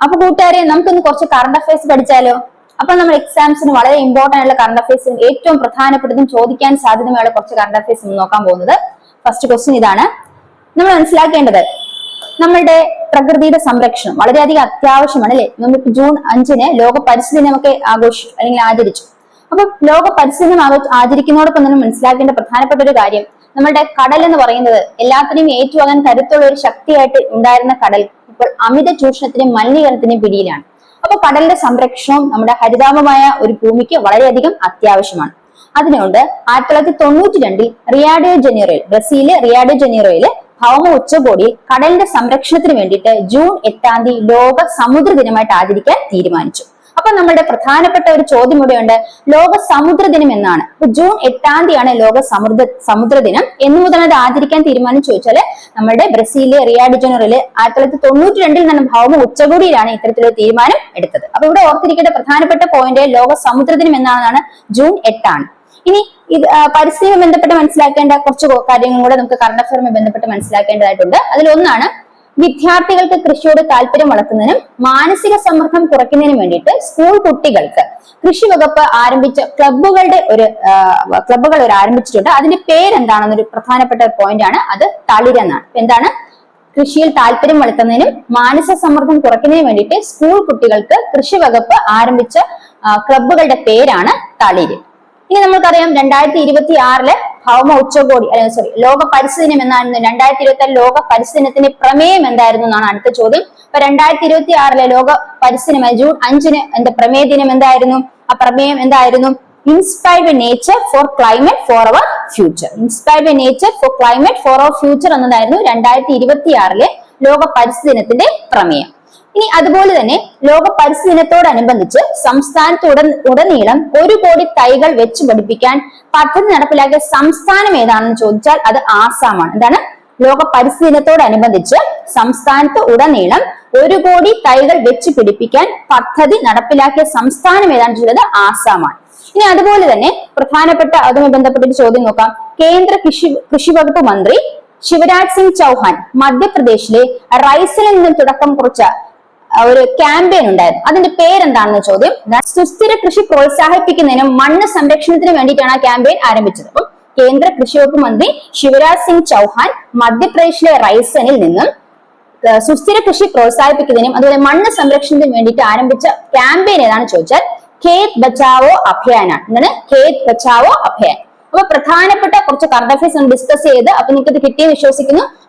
അപ്പൊ കൂട്ടുകാരെ നമുക്കൊന്ന് കുറച്ച് കറണ്ട് അഫയേഴ്സ് പഠിച്ചാലോ? അപ്പൊ നമ്മൾ എക്സാംസിന് വളരെ ഇമ്പോർട്ടന്റ് ആയിട്ടുള്ള കറണ്ട് അഫയേഴ്സും ഏറ്റവും പ്രധാനപ്പെട്ടതും ചോദിക്കാൻ സാധ്യതയുള്ള കുറച്ച് കറണ്ട് അഫയേഴ്സ് നോക്കാൻ പോകുന്നത്. ഫസ്റ്റ് ക്വസ്റ്റ്യൻ ഇതാണ്. നമ്മൾ മനസ്സിലാക്കേണ്ടത് നമ്മളുടെ പ്രകൃതിയുടെ സംരക്ഷണം വളരെയധികം അത്യാവശ്യമാണ് അല്ലെ. നമുക്ക് ജൂൺ 5-ന് ലോക പരിസ്ഥിതി ദിനമൊക്കെ ആഘോഷിച്ചു അല്ലെങ്കിൽ ആചരിച്ചു. അപ്പൊ ലോക പരിസ്ഥിതി ദിനം ആചരിക്കുന്നതോടൊപ്പം തന്നെ മനസ്സിലാക്കേണ്ട പ്രധാനപ്പെട്ട ഒരു കാര്യം, നമ്മുടെ കടൽ എന്ന് പറയുന്നത് എല്ലാത്തിനെയും ഏറ്റുവാങ്ങാൻ കരുത്തുള്ള ഒരു ശക്തിയായിട്ട് ഉണ്ടായിരുന്ന കടൽ ഇപ്പോൾ അമിത ചൂഷണത്തിനും മലിനീകരണത്തിനും പിടിയിലാണ്. അപ്പൊ കടലിന്റെ സംരക്ഷണവും നമ്മുടെ ഹരിതാഭമായ ഒരു ഭൂമിക്ക് വളരെയധികം അത്യാവശ്യമാണ്. അതിനുകൊണ്ട് 1992 റിയാഡോ ജനീറോയിൽ, ബ്രസീലിലെ റിയാഡോ ജനീറോയില് ഭൗമ ഉച്ചകോടിയിൽ കടലിന്റെ സംരക്ഷണത്തിന് വേണ്ടിയിട്ട് ജൂൺ 8 ലോക സമുദ്ര ദിനമായിട്ട് ആചരിക്കാൻ തീരുമാനിച്ചു. അപ്പൊ നമ്മുടെ പ്രധാനപ്പെട്ട ഒരു ചോദ്യം ഇവിടെയുണ്ട്, ലോക സമുദ്ര ദിനം എന്നാണ്. അപ്പൊ ജൂൺ 8 ലോക സമുദ്ര ദിനം. എന്ന് മുതൽ അത് ആചരിക്കാൻ തീരുമാനിച്ചു ചോദിച്ചാല് നമ്മുടെ ബ്രസീലിലെ റിയാഡോ ജനീറോയില് 1992 തന്നെ ഭൗമ ഉച്ചകോടിയിലാണ് ഇത്തരത്തിലൊരു തീരുമാനം എടുത്തത്. അപ്പൊ ഇവിടെ ഓർത്തിരിക്കേണ്ട പ്രധാനപ്പെട്ട പോയിന്റ് ലോക സമുദ്ര ദിനം എന്നാണ്, ജൂൺ 8. ഇനി ഇത് പരിസ്ഥിതിയുമായി ബന്ധപ്പെട്ട് മനസ്സിലാക്കേണ്ട കുറച്ച് കാര്യങ്ങളും കൂടെ നമുക്ക് കറണ്ട് അഫയറുമായി ബന്ധപ്പെട്ട് മനസ്സിലാക്കേണ്ടതായിട്ടുണ്ട്. അതിലൊന്നാണ്, വിദ്യാർത്ഥികൾക്ക് കൃഷിയോട് താല്പര്യം വളർത്തുന്നതിനും മാനസിക സമ്മർദ്ദം കുറയ്ക്കുന്നതിനും വേണ്ടിയിട്ട് സ്കൂൾ കുട്ടികൾക്ക് കൃഷി വകുപ്പ് ആരംഭിച്ച ക്ലബ്ബുകൾ ആരംഭിച്ചിട്ടുണ്ട്. അതിന്റെ പേരെന്താണെന്നൊരു പ്രധാനപ്പെട്ട പോയിന്റ് ആണ്, അത് തളിരെന്നാണ്. എന്താണ്? കൃഷിയിൽ താല്പര്യം വളർത്തുന്നതിനും മാനസിക സമ്മർദ്ദം കുറയ്ക്കുന്നതിനും വേണ്ടിയിട്ട് സ്കൂൾ കുട്ടികൾക്ക് കൃഷി വകുപ്പ് ആരംഭിച്ച ക്ലബ്ബുകളുടെ പേരാണ് തളിര്. ഇനി നമ്മൾക്കറിയാം 2026 ഭൗമ ഉച്ചകോടി ലോക പരിസ്ഥിതി ദിനം എന്നായിരുന്നു. 2026 ലോക പരിസ്ഥിതി ദിനത്തിന്റെ പ്രമേയം എന്തായിരുന്നു എന്നാണ് അടുത്ത ചോദ്യം. അപ്പൊ 2026 ലോക പരിസ്ഥിതി ദിനം ജൂൺ 5-ന് പ്രമേയ ദിനം എന്തായിരുന്നു? ആ പ്രമേയം എന്തായിരുന്നു? Inspire by nature for climate for our future. Inspire by nature for climate for our future എന്നതായിരുന്നു 2026 ലോക പരിസ്ഥിതി ദിനത്തിന്റെ പ്രമേയം. ഇനി അതുപോലെ തന്നെ ലോക പരിസ്ഥിതി ദിനത്തോടനുബന്ധിച്ച് സംസ്ഥാനത്തുടനീളം 1 കോടി തൈകൾ വെച്ച് പഠിപ്പിക്കാൻ പദ്ധതി നടപ്പിലാക്കിയ സംസ്ഥാനം ഏതാണെന്ന് ചോദിച്ചാൽ അത് ആസാമാണ്. എന്താണ്? ലോക പരിസ്ഥിതി ദിനത്തോടനുബന്ധിച്ച് സംസ്ഥാനത്ത് ഉടനീളം 1 കോടി തൈകൾ വെച്ച് പിടിപ്പിക്കാൻ പദ്ധതി നടപ്പിലാക്കിയ സംസ്ഥാനം ഏതാണെന്ന് ചോദിച്ചത് ആസാമാണ്. ഇനി അതുപോലെ തന്നെ പ്രധാനപ്പെട്ട അതുമായി ബന്ധപ്പെട്ടൊരു ചോദ്യം നോക്കാം. കേന്ദ്ര കൃഷി വകുപ്പ് മന്ത്രി ശിവരാജ് സിംഗ് ചൗഹാൻ മധ്യപ്രദേശിലെ റൈസിൽ നിന്നും തുടക്കം കുറിച്ച ഒരു ക്യാമ്പയിൻ ഉണ്ടായിരുന്നു. അതിന്റെ പേരെന്താണെന്ന് ചോദ്യം. സുസ്ഥിര കൃഷി പ്രോത്സാഹിപ്പിക്കുന്നതിനും മണ്ണ് സംരക്ഷണത്തിനും വേണ്ടിയിട്ടാണ് ആ ക്യാമ്പയിൻ ആരംഭിച്ചത്. അപ്പം കേന്ദ്ര കൃഷി വകുപ്പ് മന്ത്രി ശിവരാജ് സിംഗ് ചൗഹാൻ മധ്യപ്രദേശിലെ റൈസനിൽ നിന്നും സുസ്ഥിര കൃഷി പ്രോത്സാഹിപ്പിക്കുന്നതിനും അതുപോലെ മണ്ണ് സംരക്ഷണത്തിനും വേണ്ടിയിട്ട് ആരംഭിച്ച ക്യാമ്പയിൻ ഏതാണെന്ന് ചോദിച്ചാൽ ഖേത് ബച്ചാവോ അഭിയാനാണ്. എന്താണ്? ഖേത് ബച്ചാവോ അഭിയാൻ. അപ്പൊ പ്രധാനപ്പെട്ട കുറച്ച് കറണ്ട് അഫയേഴ്സ് ഡിസ്കസ് ചെയ്ത് അപ്പൊ നിങ്ങൾക്ക് ഇത് കിട്ടിയെന്ന് വിശ്വസിക്കുന്നു.